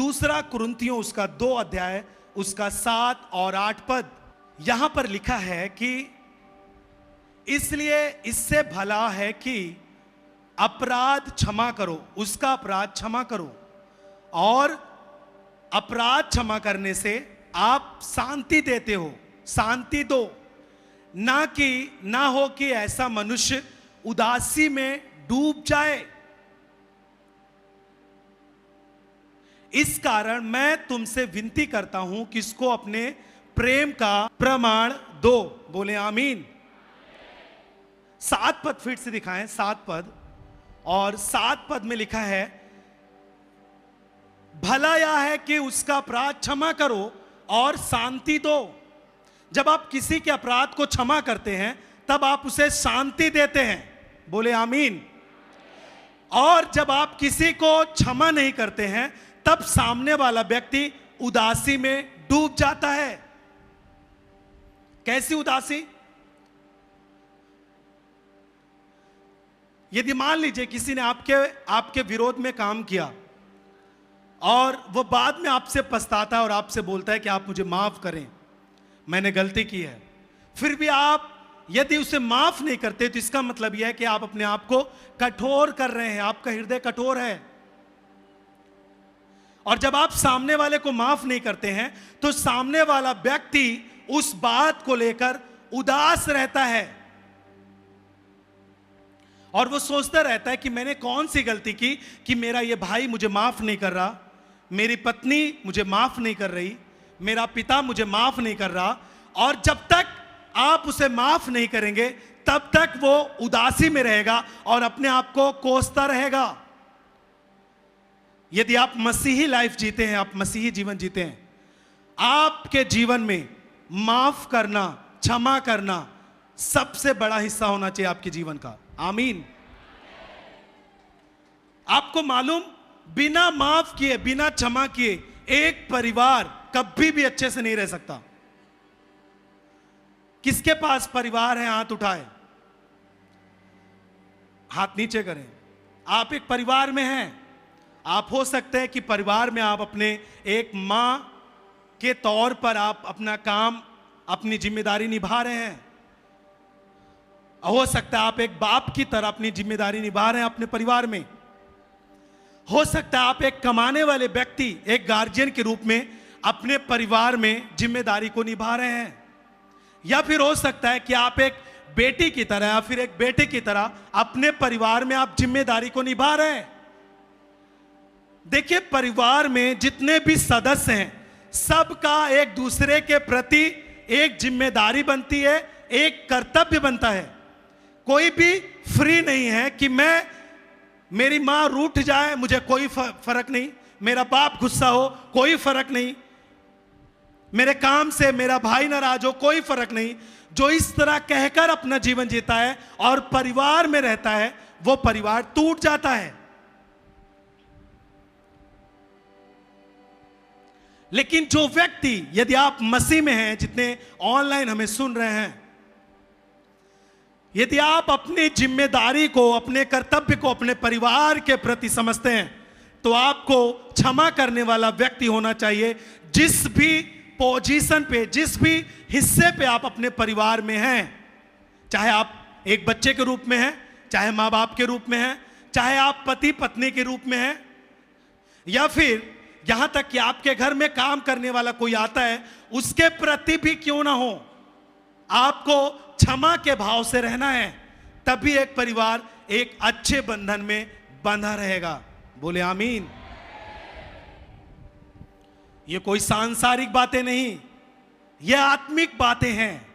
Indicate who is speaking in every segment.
Speaker 1: दूसरा कुरिन्थियों उसका 2 अध्याय उसका 7 और 8 पद, यहां पर लिखा है कि इसलिए इससे भला है कि अपराध क्षमा करो, उसका अपराध क्षमा करो, और अपराध क्षमा करने से आप शांति देते हो, शांति दो, ना हो कि ऐसा मनुष्य उदासी में डूब जाए। इस कारण मैं तुमसे विनती करता हूं कि इसको अपने प्रेम का प्रमाण दो। बोले आमीन। 7 पद फिर से दिखाएं, 7 पद, और 7 पद में लिखा है, भला यह है कि उसका अपराध क्षमा करो और शांति दो। जब आप किसी के अपराध को क्षमा करते हैं तब आप उसे शांति देते हैं। बोले आमीन। और जब आप किसी को क्षमा नहीं करते हैं तब सामने वाला व्यक्ति उदासी में डूब जाता है। कैसी उदासी? यदि मान लीजिए किसी ने आपके विरोध में काम किया और वो बाद में आपसे पछताता है और आपसे बोलता है कि आप मुझे माफ करें, मैंने गलती की है, फिर भी आप यदि उसे माफ नहीं करते तो इसका मतलब यह है कि आप अपने आप को कठोर कर रहे हैं, आपका हृदय कठोर है। और जब आप सामने वाले को माफ नहीं करते हैं तो सामने वाला व्यक्ति उस बात को लेकर उदास रहता है और वो सोचता रहता है कि मैंने कौन सी गलती की कि मेरा ये भाई मुझे माफ नहीं कर रहा, मेरी पत्नी मुझे माफ नहीं कर रही, मेरा पिता मुझे माफ नहीं कर रहा। और जब तक आप उसे माफ नहीं करेंगे तब तक वो उदासी में रहेगा और अपने आप को कोसता रहेगा। यदि आप मसीही लाइफ जीते हैं, आप मसीही जीवन जीते हैं, आपके जीवन में माफ करना, क्षमा करना सबसे बड़ा हिस्सा होना चाहिए आपके जीवन का। आमीन। आपको मालूम, बिना माफ किए, बिना क्षमा किए एक परिवार कभी भी अच्छे से नहीं रह सकता। किसके पास परिवार है? हाथ उठाए, हाथ नीचे करें। आप एक परिवार में हैं। आप हो सकते हैं कि परिवार में आप अपने एक मां के तौर पर आप अपना काम, अपनी जिम्मेदारी निभा रहे हैं। हो सकता है आप एक बाप की तरह अपनी जिम्मेदारी निभा रहे हैं अपने परिवार में। हो सकता है आप एक कमाने वाले व्यक्ति, एक गार्जियन के रूप में अपने परिवार में जिम्मेदारी को निभा रहे हैं। या फिर हो सकता है कि आप एक बेटी की तरह या फिर एक बेटे की तरह अपने परिवार में आप जिम्मेदारी को निभा रहे हैं। देखिए, परिवार में जितने भी सदस्य हैं सबका एक दूसरे के प्रति एक जिम्मेदारी बनती है, एक कर्तव्य बनता है। कोई भी फ्री नहीं है कि मेरी मां रूठ जाए मुझे कोई फर्क नहीं, मेरा बाप गुस्सा हो कोई फर्क नहीं, मेरे काम से मेरा भाई नाराज हो कोई फर्क नहीं। जो इस तरह कहकर अपना जीवन जीता है और परिवार में रहता है वो परिवार टूट जाता है। लेकिन जो व्यक्ति, यदि आप मसीह में हैं, जितने ऑनलाइन हमें सुन रहे हैं, यदि आप अपनी जिम्मेदारी को, अपने कर्तव्य को अपने परिवार के प्रति समझते हैं तो आपको क्षमा करने वाला व्यक्ति होना चाहिए। जिस भी पोजीशन पे, जिस भी हिस्से पे आप अपने परिवार में हैं, चाहे आप एक बच्चे के रूप में हैं, चाहे माँ बाप के रूप में हैं, चाहे आप पति पत्नी के रूप में हैं, या फिर यहां तक कि आपके घर में काम करने वाला कोई आता है उसके प्रति भी क्यों ना हो, आपको क्षमा के भाव से रहना है। तभी एक परिवार एक अच्छे बंधन में बंधा रहेगा। बोले आमीन। ये कोई सांसारिक बातें नहीं, ये आत्मिक बातें हैं।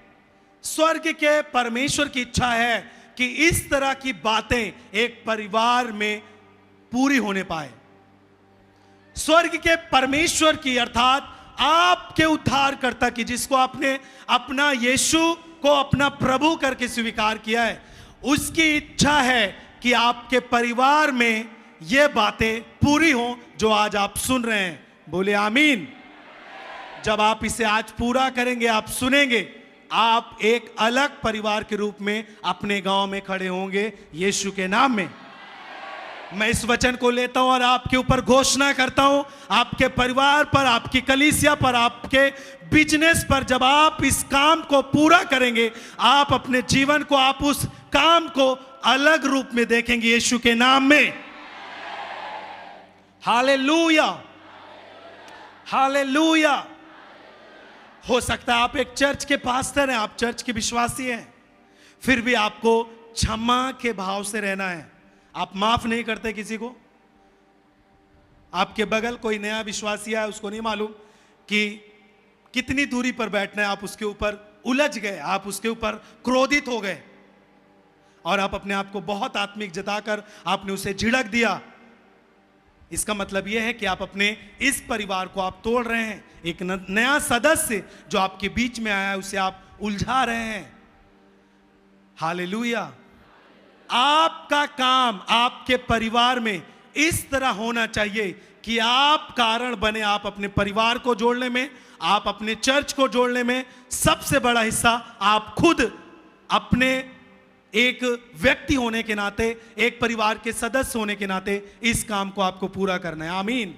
Speaker 1: स्वर्ग के परमेश्वर की इच्छा है कि इस तरह की बातें एक परिवार में पूरी होने पाए। स्वर्ग के परमेश्वर की, अर्थात आपके उद्धारकर्ता की, जिसको आपने अपना यीशु को अपना प्रभु करके स्वीकार किया है, उसकी इच्छा है कि आपके परिवार में ये बातें पूरी हों जो आज आप सुन रहे हैं। बोले आमीन। जब आप इसे आज पूरा करेंगे, आप सुनेंगे, आप एक अलग परिवार के रूप में अपने गांव में खड़े होंगे यीशु के नाम में। मैं इस वचन को लेता हूं और आपके ऊपर घोषणा करता हूं, आपके परिवार पर, आपकी कलीसिया पर, आपके बिजनेस पर, जब आप इस काम को पूरा करेंगे, आप अपने जीवन को, आप उस काम को अलग रूप में देखेंगे यीशु के नाम में। Hallelujah, hallelujah. हो सकता है आप एक चर्च के पास्टर हैं, आप चर्च के विश्वासी हैं, फिर भी आपको क्षमा के भाव से रहना है। आप माफ नहीं करते किसी को। आपके बगल कोई नया विश्वासी है, उसको नहीं मालूम कि कितनी दूरी पर बैठना है, आप उसके ऊपर उलझ गए, आप उसके ऊपर क्रोधित हो गए और आप अपने आप को बहुत आत्मिक जताकर आपने उसे झिड़क दिया। इसका मतलब यह है कि आप अपने इस परिवार को आप तोड़ रहे हैं। एक नया सदस्य जो आपके बीच में आया है उसे आप उलझा रहे हैं। हालेलुया। आपका काम आपके परिवार में इस तरह होना चाहिए कि आप कारण बने, आप अपने परिवार को जोड़ने में, आप अपने चर्च को जोड़ने में। सबसे बड़ा हिस्सा आप खुद अपने एक व्यक्ति होने के नाते, एक परिवार के सदस्य होने के नाते इस काम को आपको पूरा करना है। आमीन।